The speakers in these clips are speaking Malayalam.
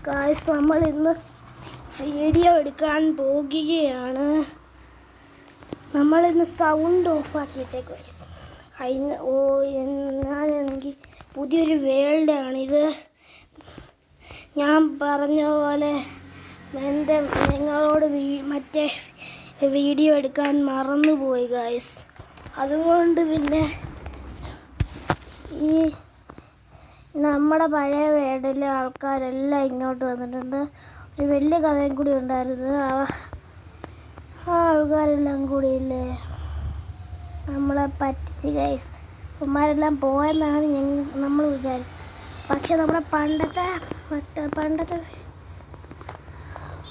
ഗായ്സ് നമ്മൾ ഇന്ന് വീഡിയോ എടുക്കാൻ പോകുകയാണ്. നമ്മളിന്ന് സൗണ്ട് ഓഫ് ആക്കിയിട്ടേക്ക് ഞാനാണെങ്കിൽ പുതിയൊരു വേൾഡാണിത്. ഞാൻ പറഞ്ഞ പോലെ നിങ്ങളോട് മറ്റേ വീഡിയോ എടുക്കാൻ മറന്നുപോയി ഗായ്സ്. അതുകൊണ്ട് പിന്നെ ഈ നമ്മുടെ പഴയ വേൾഡിലെ ആൾക്കാരെല്ലാം ഇങ്ങോട്ട് വന്നിട്ടുണ്ട്. ഒരു വലിയ കഥയും കൂടി ഉണ്ടായിരുന്നു. ആ ആൾക്കാരെല്ലാം കൂടിയില്ലേ നമ്മളെ പറ്റിച്ച് ഗൈസ്. ഉമ്മാരെല്ലാം പോയെന്നാണ് നമ്മൾ വിചാരിച്ചത്. പക്ഷെ നമ്മുടെ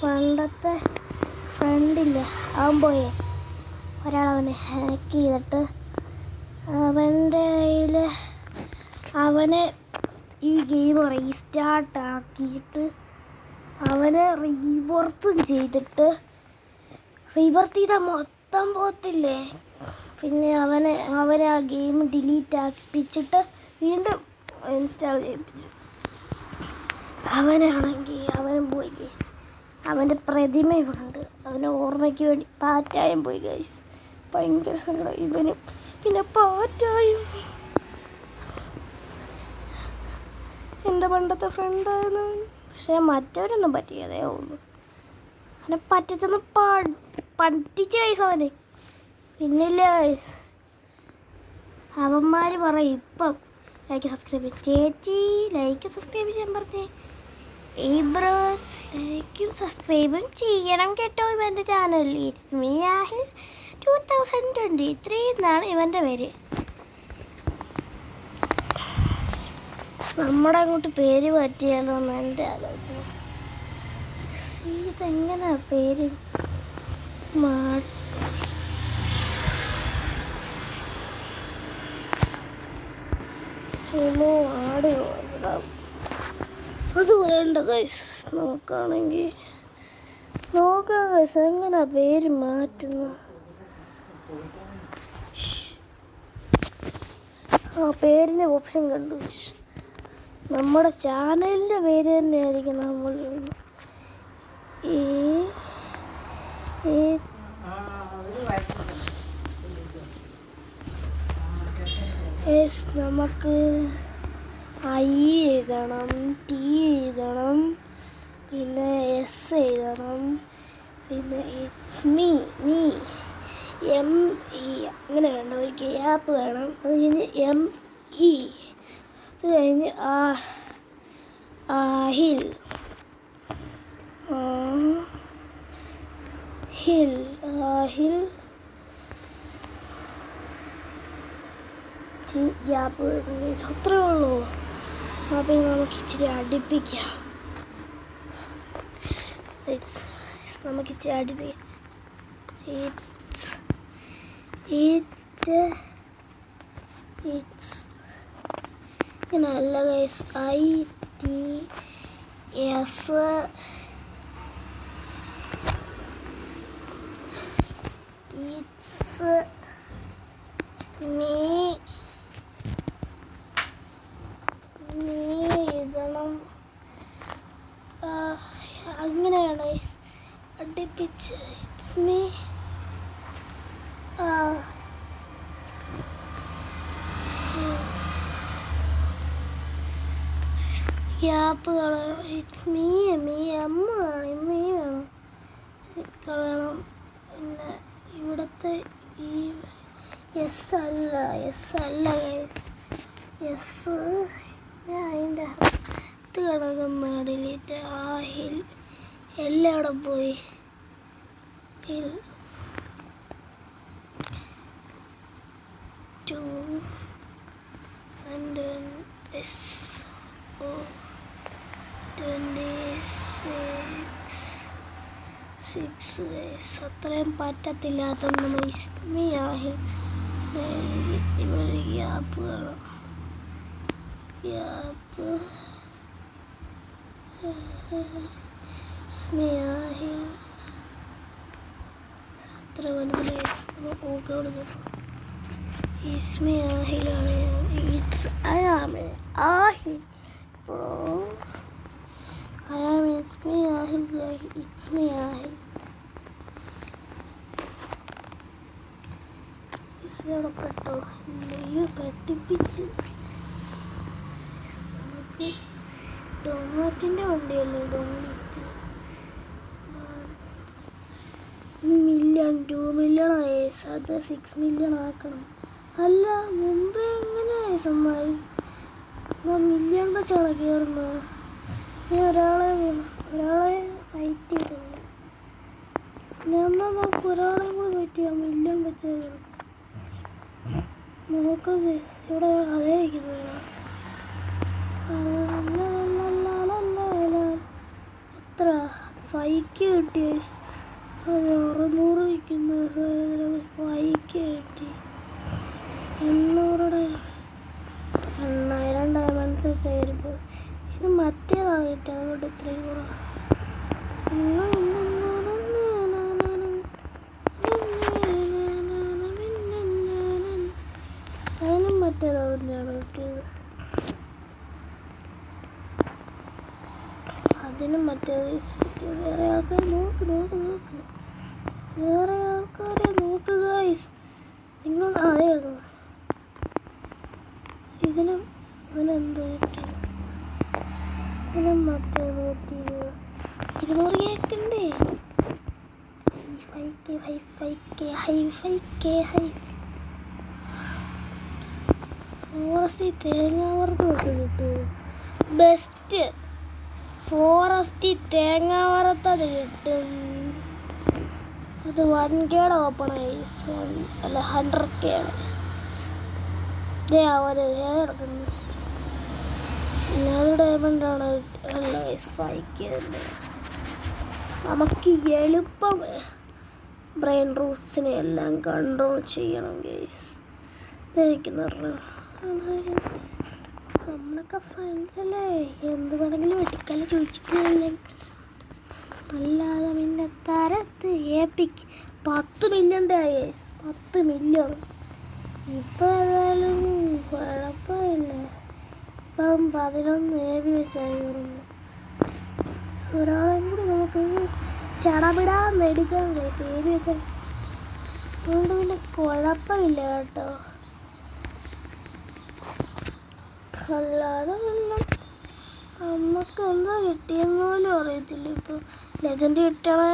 പണ്ടത്തെ ഫ്രണ്ടില്ലേ, അവൻ പോയേ. ഒരാളവനെ ഹാക്ക് ചെയ്തിട്ട് അവൻ്റെ കയ്യിൽ അവനെ ഈ ഗെയിം റീസ്റ്റാർട്ട് ആക്കിയിട്ട് അവനെ റീവർത്തും ചെയ്തിട്ട് റീവർത്ത് ചെയ്താൽ മൊത്തം പോകത്തില്ലേ. പിന്നെ അവനെ ആ ഗെയിം ഡിലീറ്റ് ആക്കിപ്പിച്ചിട്ട് വീണ്ടും ഇൻസ്റ്റാൾ ചെയ്യിപ്പിച്ചു. അവനും പോയി ഗൈസ്. അവൻ്റെ പ്രതിമ ഇവിടുണ്ട്. അവൻ്റെ ഓർമ്മയ്ക്ക് വേണ്ടി പാറ്റായും പോയി ഗൈസ്. ഭയങ്കര സങ്കടം ഇവനും. പിന്നെ പാറ്റായും എൻ്റെ പണ്ടത്തെ ഫ്രണ്ടായിരുന്നു. പക്ഷെ മറ്റവരൊന്നും പറ്റിയതേ ഉള്ളൂ. അവനെ പറ്റിച്ചെന്ന് പറ്റിച്ച് ഗൈസ് അവന്. പിന്നില്ല ഗൈസ്, അവന്മാർ പറയും ഇപ്പം ലൈക്ക് സബ്സ്ക്രൈബ് ചെയ്യും. ചേച്ചി ലൈക്ക് സബ്സ്ക്രൈബ് ചെയ്യാൻ പറഞ്ഞേ. ബ്രോസ് ലൈക്കും സബ്സ്ക്രൈബും ചെയ്യണം കേട്ടോ ഇവൻ്റെ ചാനലിൽ. ഇറ്റ്സ് മീ ആഹിൽ 2023 എന്നാണ് ഇവൻ്റെ പേര്. നമ്മുടെ അങ്ങോട്ട് പേര് മാറ്റിയാലോന്ന് എൻ്റെ ആലോചന. ഇതെങ്ങനെയാ പേര് ആടിയോ? അത് വേണ്ട ഗൈസ്. നമുക്കാണെങ്കിൽ നോക്കാം ഗൈസ് എങ്ങനെയാ പേര് മാറ്റുന്ന. പേരിൻ്റെ ഓപ്ഷൻ കണ്ടു. നമ്മുടെ ചാനലിൻ്റെ പേര് തന്നെയായിരിക്കും നമ്മൾ നമുക്ക് I എഴുതണം, T എഴുതണം, പിന്നെ S എഴുതണം, പിന്നെ ഇറ്റ്സ് മീ ME അങ്ങനെ വേണ്ട. ഒരു ഗ്യാപ്പ് വേണം. അത് കഴിഞ്ഞ് ME, അത് കഴിഞ്ഞ് ആഹിൽ ഗ്യാപ്പ് അത്രേ ഉള്ളൂ. അപ്പം നമുക്ക് ഇച്ചിരി അടുപ്പിക്കാം. ഇങ്ങനല്ല ഗൈസ്. ITS ഇറ്റ്സ് മീ എഴുതണം. അങ്ങനെയാണ് അടുപ്പിച്ച് ഇറ്റ്സ് മീ ഗ്യാപ്പ് കളയണം. ഇറ്റ്സ് മീ എം വേണം, വേണം കളയണം. പിന്നെ ഇവിടുത്തെ ഈ എസ് അല്ല ഗൈസ്. അതിൻ്റെ അകത്ത് കിടക്കുന്ന ഡിലീറ്റ്. ആഹിൽ എല്ലാവിടെ പോയി. അത്രയും പറ്റത്തില്ലാത്തതുകൊണ്ട് നമ്മൾ ഇസ്മി ആഹിൽ ഇവിടെ ഗ്യാപ്പ് വേണം. ഇസ്മി ആഹിൽ അത്ര മനസ്സിലായി കൊടുക്കുന്നു. ഇസ്മി ആഹിലാണ്. Ahil bro. I am hi it's me Ahil. പെട്ടോ ഇല്ലയോ പെട്ടിപ്പിച്ച്. നമുക്ക് ഡോമാറ്റിൻ്റെ വണ്ടിയല്ലേ ഡോമാറ്റ്. മില്യൺ 2 മില്യൺ ആയി. അത് 6 മില്യൺ ആക്കണം. അല്ല മുമ്പേ എങ്ങനെ സ്വന്തമായി മില്യൺ വെച്ചാണ് കയറുന്നത്. ഞാൻ ഒരാളെ ഫൈറ്റ് ചെയ്തത്. നമുക്ക് ഒരാളെ കൂടെ ഫൈറ്റ് ചെയ്യാം. മില്യൺ വെച്ച് കയറും. നമുക്കത് ഇവിടെ അതേ ഇരിക്കുന്നത് എത്ര 5K കിട്ടി. 600 വയ്ക്കുന്ന 5K കിട്ടി. 800 8,000 ഡയമണ്ട്സ് വെച്ചായിരിക്കും. ഇത് മറ്റേതാണ് കിട്ടുക. അതുകൊണ്ട് ഇത്രയും കൂടെ അതിനും മറ്റേതാണ് തന്നെയാണ് കിട്ടിയത്. അതിനും മറ്റേത് വേറെ ആൾക്കാർ നോക്ക് വേറെ ആൾക്കാരെ നോക്ക് ഗൈസ്. നിങ്ങൾ അതായിരുന്നു ഇതിനെന്തോ കിട്ടി. ഇതിനും മറ്റേ 200 കേൾക്കണ്ടേ. 5K ഫോറസ്റ്റിൽ തേങ്ങാവറുത്ത് തൊട്ട് കിട്ടുമോ? ബെസ്റ്റ് ഫോറസ്റ്റിൽ തേങ്ങാവറുത്തത് കിട്ടും. അത് 1K ഓപ്പണായി. അല്ല 100K ആണ്. കിടക്കുന്നു. പിന്നെ അത് ഡയമണ്ടാണ്. അല്ല 5K തന്നെ. നമുക്ക് എളുപ്പം ബ്രെയിൻ റൂട്ട്സിനെ എല്ലാം കൺട്രോൾ ചെയ്യണം ഗൈസ്. ഇതെനിക്കെന്ന് പറഞ്ഞാൽ നമ്മളൊക്കെ ഫ്രണ്ട്സ് അല്ലേ. എന്ത് വേണമെങ്കിലും വെട്ടിക്കല്ല ചോദിച്ചിട്ടില്ല. അല്ലാതെ പിന്നെ തരത്ത് ഏപ്പിക്ക് 10 മില്യൺ ആയി. 10 മില്യൺ ഇപ്പം ഏതായാലും കുഴപ്പമില്ല. ഇപ്പം 11 ഏബി വെച്ചായി പറഞ്ഞു. ഒരാളെയും കൂടി നമുക്ക് ചടപിടാന്ന് എടുക്കാൻ കഴിയും. ഏബി വെച്ചാൽ അതുകൊണ്ട് പിന്നെ കുഴപ്പമില്ല കേട്ടോ. അല്ലാതെ പിന്നെ നമുക്ക് എന്താ കിട്ടിയെന്ന് പോലും അറിയത്തില്ല. ഇപ്പോൾ ലെജൻഡ് കിട്ടണേ.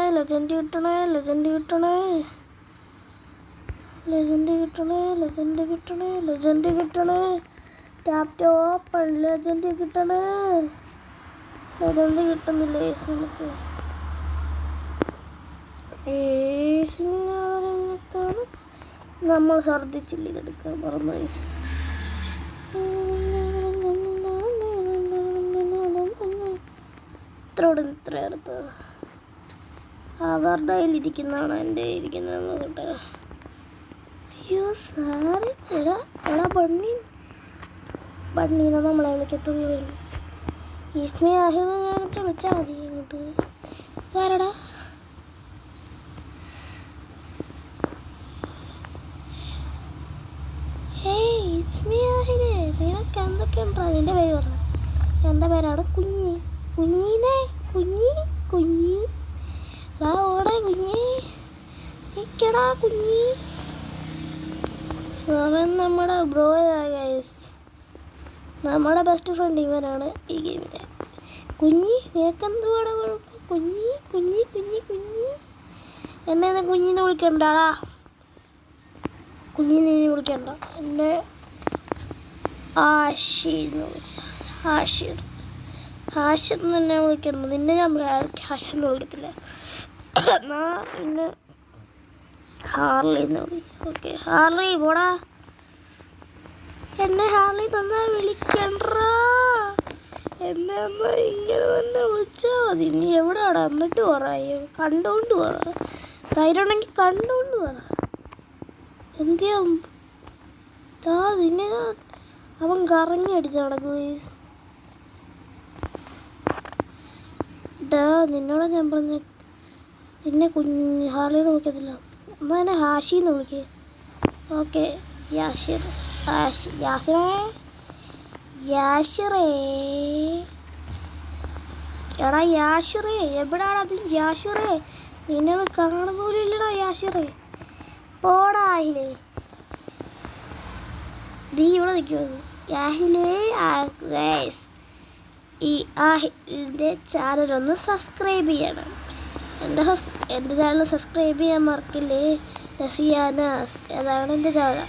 ടാപ്പ് ഓപ്പൺ ലെജൻഡ് കിട്ടണേ. ലെജൻഡ് കിട്ടുന്നില്ല നമുക്ക്. നമ്മൾ ഛർദ്ദിച്ചില്ല. ഇതെടുക്കാൻ മറന്നു. ഇത്ര അടുത്ത് അവരുടെ കയ്യിലിരിക്കുന്നതാണ് എൻ്റെ ഇരിക്കുന്നതെന്ന് കേട്ടോ. അയ്യോ സാറി എടാ ബണ്ണീനെ നമ്മളെ വിളിക്കത്തുള്ളൂ. ഇസ്മി ആഹിന്ന് കാണിച്ച് വിളിച്ചാൽ മതി. ഇങ്ങോട്ട് ആരടാ? ഹേയ് ഇസ്മി ആഹിനെ, നിനക്ക് എന്തൊക്കെയുണ്ടോ? നിൻ്റെ പേര് പറഞ്ഞു. എൻ്റെ പേരാണ് കുഞ്ഞി. കുഞ്ഞി ഓടെ കുഞ്ഞി നിക്കടാ കുഞ്ഞി. അവൻ നമ്മുടെ ബ്രോയാസ്. നമ്മുടെ ബെസ്റ്റ് ഫ്രണ്ട് ഇവനാണ് ഈ ഗെയിമിലെ. കുഞ്ഞി നിനക്കെന്തുവാടാ കുഴപ്പം? കുഞ്ഞി എന്നെ കുഞ്ഞിനെ വിളിക്കണ്ടാടാ. കുഞ്ഞിനെ വിളിക്കണ്ട. എന്നെ ഹാഷിർ തന്നെ വിളിക്കണം. നിന്നെ ഞാൻ ഹാഷിറിനെ വിളിക്കത്തില്ല. എന്നാ പിന്നെ ഹാർലിന്ന് വിളി. ഓക്കെ ഹാർലി പോടാ. എന്നെ ഹാർലി തന്നാ വിളിക്കണ്ടാ. എന്നെ അമ്മ ഇങ്ങനെ തന്നെ വിളിച്ചാൽ മതി. നീ എവിടെയാടാ? എന്നിട്ട് പറയോ. കണ്ടോണ്ട് പറ. ധൈര്യം ഉണ്ടെങ്കിൽ കണ്ടോണ്ട് പറ. എന്തിയാ നിന്നെ അവൻ കറങ്ങി അടിച്ച് നടക്കുകയും. നിന്നോട് ഞാൻ പറഞ്ഞ നിന്നെ ഹാർലിന്ന് വിളിക്കത്തില്ല. എന്നാൽ എന്നെ ഹാഷിന്ന് വിളിക്കേ. ഓക്കെ യാഷിറേ എടാ യാഷിറേ, എവിടാണ് അത്? യാഷിറേ, നിന്നെ കാണുന്നില്ലടാ യാഷിറേ. പോടാഹിലേ, നീ ഇവിടെ നിൽക്കുമോ? യാഹിലേ, ഈ ആഹിലിൻ്റെ ചാനലൊന്ന് സബ്സ്ക്രൈബ് ചെയ്യണം. എൻ്റെ ചാനൽ സബ്സ്ക്രൈബ് ചെയ്യാൻ മറക്കില്ലേ. നസിയാനാസ്, അതാണ് എൻ്റെ ചാനൽ.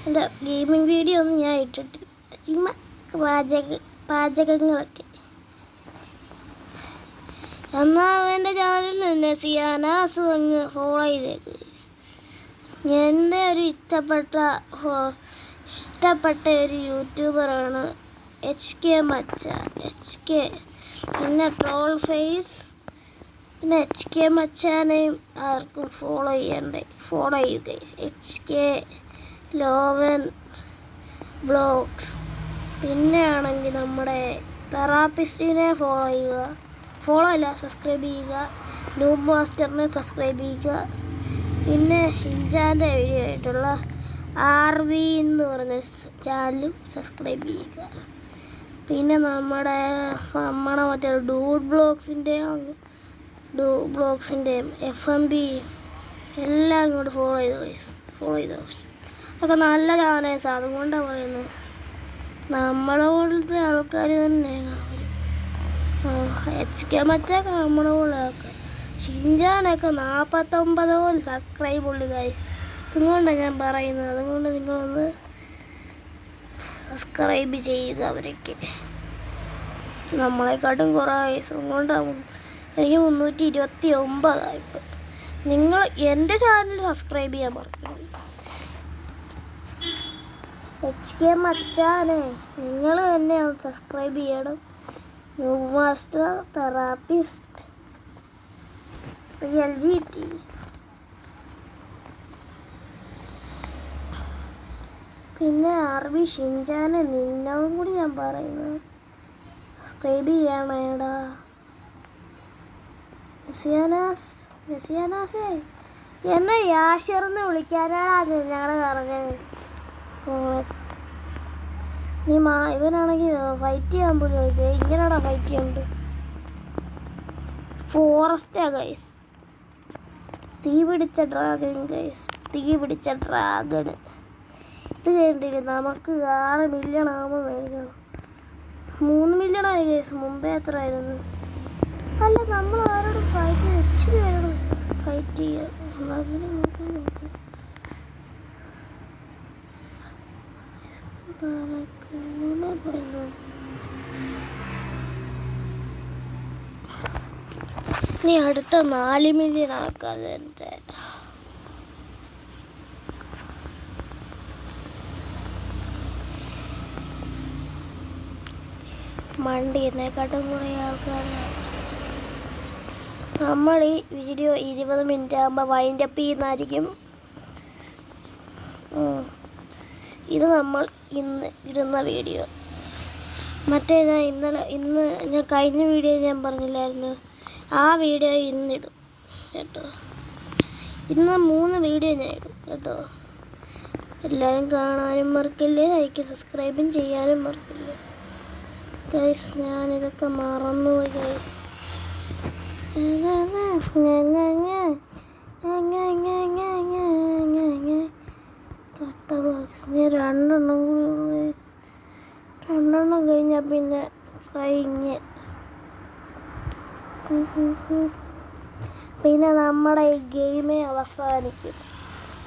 എൻ്റെ ഗെയിമിംഗ് വീഡിയോ ഒന്നും ഞാൻ ഇട്ടിട്ടില്ല, ചുമ്മാ പാചകങ്ങളൊക്കെ. എന്നാൽ എൻ്റെ ചാനൽ നസിയാനാസ് അങ്ങ് ഫോളോ ചെയ്തേക്ക്. എൻ്റെ ഒരു ഇഷ്ടപ്പെട്ട ഒരു യൂട്യൂബറാണ് HK മച്ച. HK, പിന്നെ ട്രോൾ ഫേസ്, പിന്നെ HK മച്ചാനെയും ആർക്കും ഫോളോ ചെയ്യുക. HK ലോവൻ ബ്ലോഗ്സ്. പിന്നെ ആണെങ്കിൽ നമ്മുടെ തെറാപ്പിസ്റ്റിനെ സബ്സ്ക്രൈബ് ചെയ്യുക. നൂബ് മാസ്റ്ററിനെ സബ്സ്ക്രൈബ് ചെയ്യുക. പിന്നെ ഹിൻജാൻ്റെ വീഡിയോ ആയിട്ടുള്ള RV എന്ന് പറഞ്ഞ ചാനലും സബ്സ്ക്രൈബ് ചെയ്യുക. പിന്നെ നമ്മുടെ മറ്റേ ഡൂഡ് ബ്ലോഗ്സിൻ്റെയും FMB എല്ലാം ഇങ്ങോട്ട് ഫോളോ ചെയ്തോ. അതൊക്കെ നല്ല ചാനൽസ്, അതുകൊണ്ടാണ് പറയുന്നത്. നമ്മളെ പോലത്തെ ആൾക്കാർ തന്നെയാണ് അവർ. HK മച്ചൊക്കെ നമ്മളെ പോലെ ആൾക്കാർ. ഷിൻജാനൊക്കെ 49 സബ്സ്ക്രൈബ് ഉള്ളു ഗൈസ്. അതുകൊണ്ടാണ് ഞാൻ പറയുന്നത്. അതുകൊണ്ട് നിങ്ങളൊന്ന് സബ്സ്ക്രൈബ് ചെയ്യുക അവരൊക്കെ. നമ്മളെക്കാട്ടും കുറേ വയസ്സും കൊണ്ടാണ്. എനിക്ക് 329 ഇപ്പം. നിങ്ങൾ എൻ്റെ ചാനൽ സബ്സ്ക്രൈബ് ചെയ്യാൻ മറക്കരുത്. HK മച്ചാനെ, നിങ്ങൾ തന്നെ സബ്സ്ക്രൈബ് ചെയ്യണം. Noob master, therapist, LGT. പിന്നെ RV ഷിൻജാനെ, നിന്നോടും കൂടി ഞാൻ പറയുന്നത് സബ്സ്ക്രൈബ് ചെയ്യണേടാ. നസിയാനാസേ, എന്നെ യാഷിറെന്ന് വിളിക്കാനാണ് ഞങ്ങളെ പറഞ്ഞത്. നീ ഇവനാണെങ്കിൽ ഫൈറ്റ് ചെയ്യാൻ പോലും ഇങ്ങനെയാണോ ഫൈറ്റ് ചെയ്യുന്നത്? ഫോറസ്റ്റാ ഗൈസ്. തീ പിടിച്ച ഡ്രാഗൺ. ഇത് കണ്ടില്ലേ, നമുക്ക് 6 മില്യൺ ആകുമ്പോൾ മേടിക്കണം. 3 മില്യൺ ആയി ഗൈസ്. മുമ്പേ എത്ര ആയിരുന്നു? അല്ല, നമ്മൾ ആരോടും ഇച്ചിരി പേരോട് ഫൈറ്റ് ചെയ്യാം. നീ അടുത്ത 4 മില്യൺ ആക്കാതെ എൻ്റെ മണ്ടി. എന്നെക്കാട്ടും കുറേ ആൾക്കാർ. നമ്മൾ ഈ വീഡിയോ 20 മിനിറ്റ് ആകുമ്പോൾ വൈൻഡപ്പ് ചെയ്യുന്നതായിരിക്കും. ഇത് നമ്മൾ ഇന്ന് ഇടുന്ന വീഡിയോ. മറ്റേ ഇന്ന് ഞാൻ കഴിഞ്ഞ വീഡിയോ ഞാൻ പറഞ്ഞില്ലായിരുന്നു, ആ വീഡിയോ ഇന്നിടും കേട്ടോ. ഇന്ന് 3 വീഡിയോ ഞാൻ ഇടും കേട്ടോ. എല്ലാവരും കാണാനും മറക്കില്ലേ, ലൈക്ക് സബ്സ്ക്രൈബും ചെയ്യാനും മറക്കില്ലേ ഗൈസ്. ഞാനിതൊക്കെ മറന്നുപോയി ഗൈസ്. രണ്ടെണ്ണം കൂടി, 2 കഴിഞ്ഞാൽ പിന്നെ കഴിഞ്ഞ്. പിന്നെ നമ്മുടെ ഈ ഗെയിമേ അവസാനിക്കും.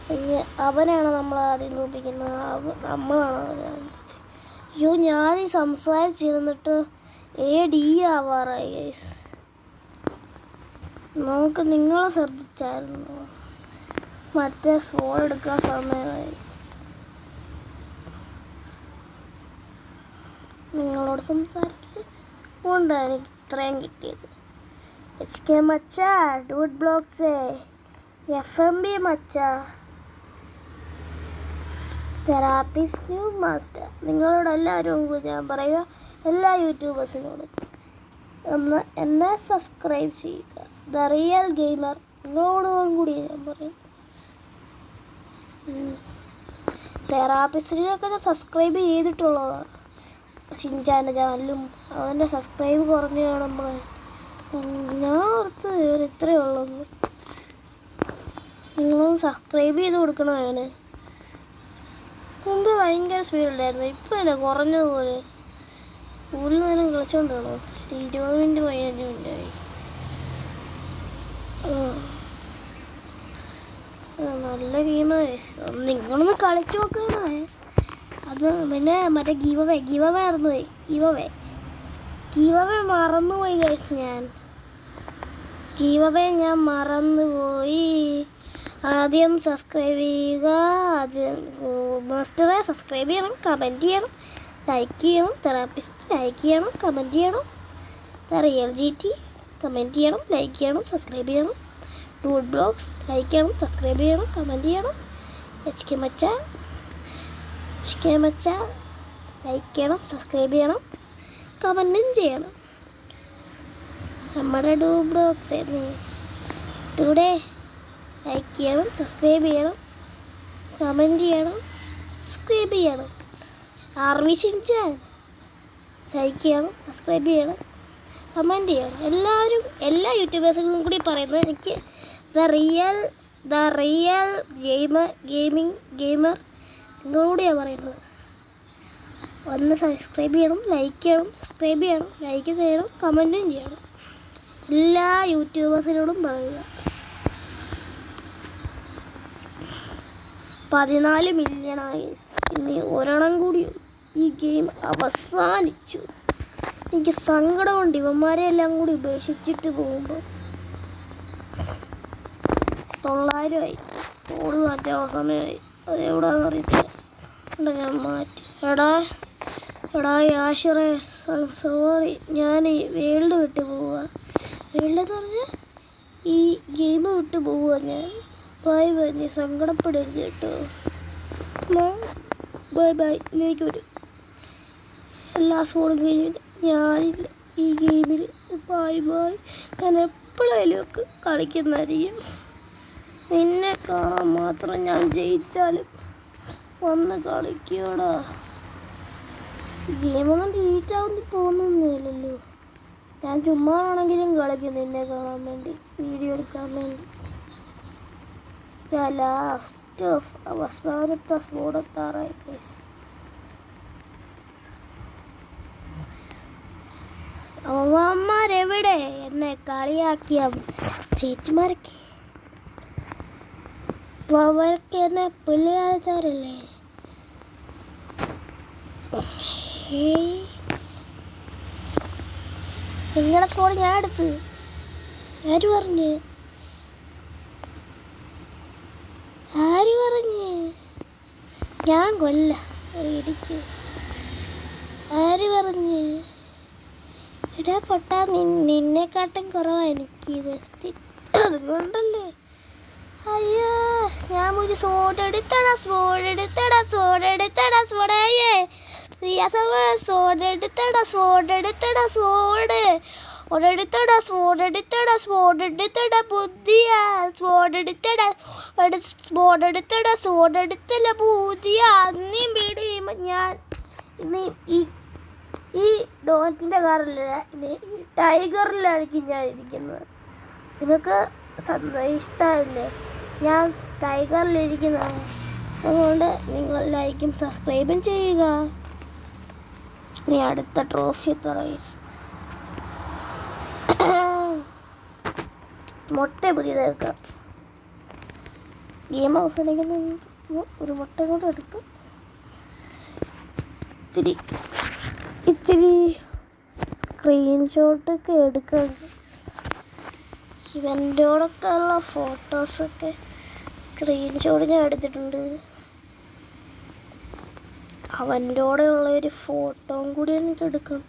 പിന്നെ അവനാണ് നമ്മളാദ്യം തോൽപ്പിക്കുന്നത്. നമ്മളാണ് അവനാദ്യം. അയ്യോ, ഞാനീ സംസാരിച്ചിരുന്നിട്ട് AD ആവാറായി ഗൈസ്. നമുക്ക് നിങ്ങളെ ശ്രദ്ധിച്ചായിരുന്നു. മറ്റേ സ്കോർ എടുക്കാൻ സമയമായി. നിങ്ങളോട് സംസാരിക്കൊണ്ടാണ് എനിക്ക് ഇത്രയും കിട്ടിയത്. HK മച്ച, ഡൂഡ് ബ്ലോഗ്സ്, FMB മച്ച, തെറാപ്പിസ്റ്റ്, നൂബ് മാസ്റ്റർ. നിങ്ങളോട് എല്ലാവരും ഞാൻ പറയുക, എല്ലാ യൂട്യൂബേഴ്സിനോടും ഒന്ന് എന്നെ സബ്സ്ക്രൈബ് ചെയ്യുക. ദ റിയൽ ഗെയിമർ നിങ്ങളോടും കൂടി ഞാൻ പറയും. തെറാപ്പിസ്റ്റിനൊക്കെ ഞാൻ സബ്സ്ക്രൈബ് ചെയ്തിട്ടുള്ളതാണ്. ഷിൻജാൻ്റെ ചാനലും അവൻ്റെ സബ്സ്ക്രൈബ് കുറഞ്ഞ് കാണുമ്പോൾ ഞാൻ ഓർത്ത് ഇത്രയേ ഉള്ളൂ. നിങ്ങളൊന്ന് സബ്സ്ക്രൈബ് ചെയ്ത് കൊടുക്കണം. അവന് മുമ്പ് ഭയങ്കര സ്പീഡുണ്ടായിരുന്നു, ഇപ്പം തന്നെ കുറഞ്ഞതുപോലെ. ഒരു നേരം കളിച്ചോണ്ടാണോ 20 മിനിറ്റ് 15 മിനിറ്റായി. നല്ല ഗെയിമായി. നിങ്ങളൊന്ന് കളിച്ചു നോക്കണേ. അത് പിന്നെ മറ്റേ ഗീവവേ മറന്നുപോയി. ഗീവവേ മറന്നുപോയി ഗൈസ്. ഞാൻ മറന്നുപോയി. ആദ്യം സബ്സ്ക്രൈബ് ചെയ്യുക. ആദ്യം മാസ്റ്ററെ സബ്സ്ക്രൈബ് ചെയ്യണം, കമൻറ്റ് ചെയ്യണം, ലൈക്ക് ചെയ്യണം. തെറാപ്പിസ്റ്റ് ലൈക്ക് ചെയ്യണം, കമൻറ്റ് ചെയ്യണം. റിയൽ GT കമൻറ്റ് ചെയ്യണം, ലൈക്ക് ചെയ്യണം, സബ്സ്ക്രൈബ് ചെയ്യണം. ഡൂഡ് ബ്ലോഗ്സ് ലൈക്ക് ചെയ്യണം, സബ്സ്ക്രൈബ് ചെയ്യണം, കമൻറ്റ് ചെയ്യണം. HK മച്ച ലൈക്ക് ചെയ്യണം, സബ്സ്ക്രൈബ് ചെയ്യണം, കമൻറ്റും ചെയ്യണം. നമ്മുടെ ഡൂഡ് ബ്ലോഗ്സ് ആയിരുന്നു. ടൂഡേ ലൈക്ക് ചെയ്യണം, സബ്സ്ക്രൈബ് ചെയ്യണം, കമൻറ്റ് ചെയ്യണം, സബ്സ്ക്രൈബ് ചെയ്യണം. RV ഷിൻചാൻ ലൈക്ക് ചെയ്യണം, സബ്സ്ക്രൈബ് ചെയ്യണം, കമൻറ്റ് ചെയ്യണം. എല്ലാ യൂട്യൂബേഴ്സുകളും കൂടി പറയുന്നത് എനിക്ക് ദ റിയൽ ഗെയിമർ നിങ്ങളോടെയാണ് പറയുന്നത്. ഒന്ന് സബ്സ്ക്രൈബ് ചെയ്യണം, ലൈക്ക് ചെയ്യണം, സബ്സ്ക്രൈബ് ചെയ്യണം, ലൈക്ക് ചെയ്യണം, കമൻറ്റും ചെയ്യണം. എല്ലാ യൂട്യൂബേഴ്സിനോടും പറയുക. 14 മില്യണായി. ഇനി ഒരെണ്ണം കൂടി ഈ ഗെയിം അവസാനിച്ചു. എനിക്ക് സങ്കടമുണ്ട് ഇവന്മാരെ എല്ലാം കൂടി ഉപേക്ഷിച്ചിട്ട് പോകുമ്പോൾ. 900 ആയി. ഓട് മാറ്റാനുള്ള സമയമായി. അത് എവിടെയാണെന്ന് അറിയത്തില്ല. ഞാൻ മാറ്റി. എടാ യാഷിറെ, സോറി, ഞാൻ ഈ വേൾഡ് വിട്ട് പോവുക. വേൾഡ് എന്ന് പറഞ്ഞാൽ ഈ ഗെയിം വിട്ട് പോവുക ഞാൻ. ബൈ. നീ സങ്കടപ്പെടരുത് കേട്ടോ. ബൈ. എനിക്കൊരു എല്ലാ സ്പോർട്ടും കഴിഞ്ഞിട്ട് ഞാനില്ല ഈ ഗെയിമിൽ. ബൈ. ഞാൻ എപ്പോഴായാലും ഒക്കെ കളിക്കുന്നതായിരിക്കും. നിന്നെ കാണാൻ മാത്രം ഞാൻ ജയിച്ചാലും വന്ന് കളിക്കടാ. ഗെയിമൊന്നും ഡിലീറ്റ് ആവുന്ന പോകുന്നൊന്നുമില്ലല്ലോ. ഞാൻ ചുമ്മാ ആണെങ്കിലും കളിക്കും നിന്നെ കാണാൻ വേണ്ടി, വീഡിയോ എടുക്കാൻ വേണ്ടി. അവസാനത്തെ സ്ഫോടത്താറായി. അവന്മാരെവിടെ എന്നെ കളിയാക്കിയ ചേച്ചിമാരൊക്കെ? അവരൊക്കെ എന്നെ പുള്ളി കളിച്ചവരല്ലേ. നിങ്ങളുടെ ഫോൺ ഞാൻ എടുത്ത്. ആര് പറഞ്ഞ്? ഞാൻ കൊല്ല ഇടിച്ചു. ആര് പറഞ്ഞ്? എടാ പൊട്ടാ, നിന്നെക്കാട്ടും കുറവാ എനിക്ക് ബെസ്റ്റ്. അതുകൊണ്ടല്ലേ. അയ്യോ, ഞാൻ ഒരു സോഡെടുത്തടാ. ഞാൻ ഇന്ന് ഈ ഡോനറ്റിൻ്റെ കാറില്ല, ടൈഗറിലായിരിക്കും ഞാൻ ഇരിക്കുന്നത്. നിങ്ങൾക്ക് ഇഷ്ടമില്ലേ ഞാൻ ടൈഗറിലിരിക്കുന്നതാണ്? അതുകൊണ്ട് നിങ്ങൾ ലൈക്കും സബ്സ്ക്രൈബും ചെയ്യുക. ഇനി അടുത്ത ട്രോഫി റൈസ് മുട്ട പുതിയതെടുക്കാം. ഗെയിം അവസാനിക്കുന്ന ഒരു മുട്ട കൂടെ എടുക്കും. ഇച്ചിരി സ്ക്രീൻഷോട്ടൊക്കെ എടുക്കാം. ഇവൻ്റെയോടൊക്കെ ഉള്ള ഫോട്ടോസൊക്കെ സ്ക്രീൻഷോട്ട് ഞാൻ എടുത്തിട്ടുണ്ട്. അവൻ്റെ കൂടെ ഉള്ള ഒരു ഫോട്ടോയും കൂടി എനിക്ക് എടുക്കണം.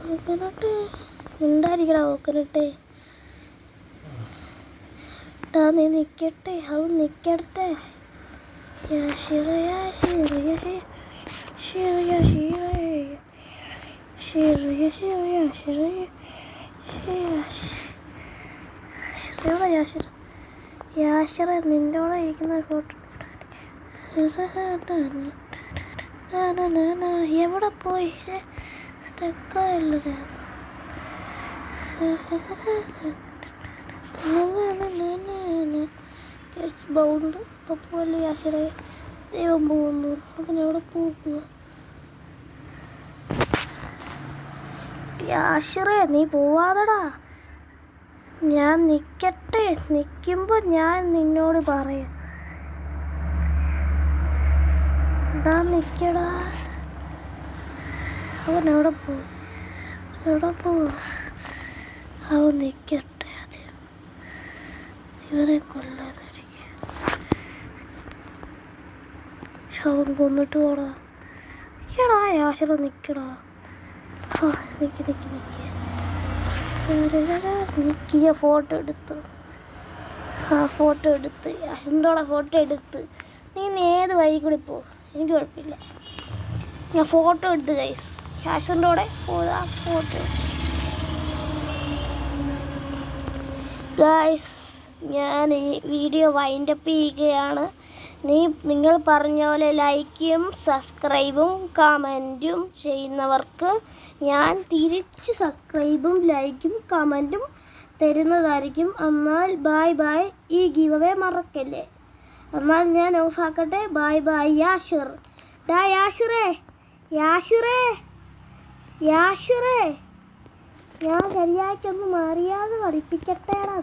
കോക്കനട്ട് ഉണ്ടായിരിക്കടാ. കോക്കനട്ടെ നീ നിൽക്കട്ടെ, അത് നിൽക്കട്ടെ. യാഷിറ നിൻ്റെ കൂടെ ഇരിക്കുന്ന ഫോട്ടോ എവിടെ പോയി? തെക്കല്ല ബൗണ്ട് പോലെ യാശിറെ ദൈവം പോകുന്നു. അതിനവിടെ പോകുക. യാശിറെ നീ പോവാതടാ. ഞാൻ നിൽക്കട്ടെ. നിൽക്കുമ്പോൾ ഞാൻ നിന്നോട് പറയാം. എടാ നിൽക്കടാ. അവനവിടെ പോകും. എവിടെ പോവാ? അവൻ നിൽക്കട്ടെ. ആദ്യം ഇവനെ കൊല്ലാനായിരിക്കും. അവൻ കൊന്നിട്ട് പോടാ. എടാ യാശിറ നിൽക്കടാ. നിൽക്കിയ ഫോട്ടോ എടുത്ത് ഫോട്ടോ എടുത്ത് യാശിൻ്റെ ഫോട്ടോ എടുത്ത് നീ ഏത് വഴി കൂടി പോ, എനിക്ക് കുഴപ്പമില്ല. ഞാൻ ഫോട്ടോ എടുത്ത് ഗൈസ്. യാശിൻ്റെ photo guys. ഞാൻ ഈ വീഡിയോ വൈൻഡപ്പ് ചെയ്യുകയാണ്. നിങ്ങൾ പറഞ്ഞ പോലെ ലൈക്കും സബ്സ്ക്രൈബും കമൻറ്റും ചെയ്യുന്നവർക്ക് ഞാൻ തിരിച്ച് സബ്സ്ക്രൈബും ലൈക്കും കമൻറ്റും തരുന്നതായിരിക്കും. എന്നാൽ ബായ് ബായ്. ഈ ഗീവ് അവേ മറക്കല്ലേ. എന്നാൽ ഞാൻ ഓഫാക്കട്ടെ. Bye bye. യാശിർ ഡാ യാശിറേ യാശിറേ യാശിറേ ഞാൻ ശരിയായിട്ടൊന്ന് മറിയാതെ പഠിപ്പിക്കട്ടേടാ.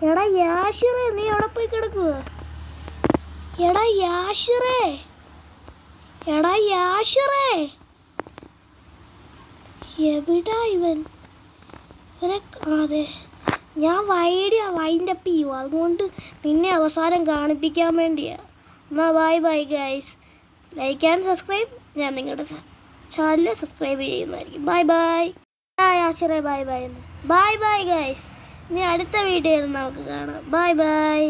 എടാ യാശിറേ നീ എവിടെ പോയി കിടക്കുക? എടാ യാശിറേ എടാ യാശിറേ എവിടാ ഇവൻ? അതെ ഞാൻ വൈൻഡപ്പ് ചെയ്യുക. അതുകൊണ്ട് നിന്നെ അവസാനം കാണിപ്പിക്കാൻ വേണ്ടിയാ. എന്നാൽ bye bye guys. Like and subscribe. ഞാൻ നിങ്ങളുടെ ചാനൽ സബ്സ്ക്രൈബ് ചെയ്യുന്നതായിരിക്കും. Bye bye. യാശിറേ bye bye. Bye bye guys. ഇനി അടുത്ത വീഡിയോയിൽ നമുക്ക് കാണാം. Bye by.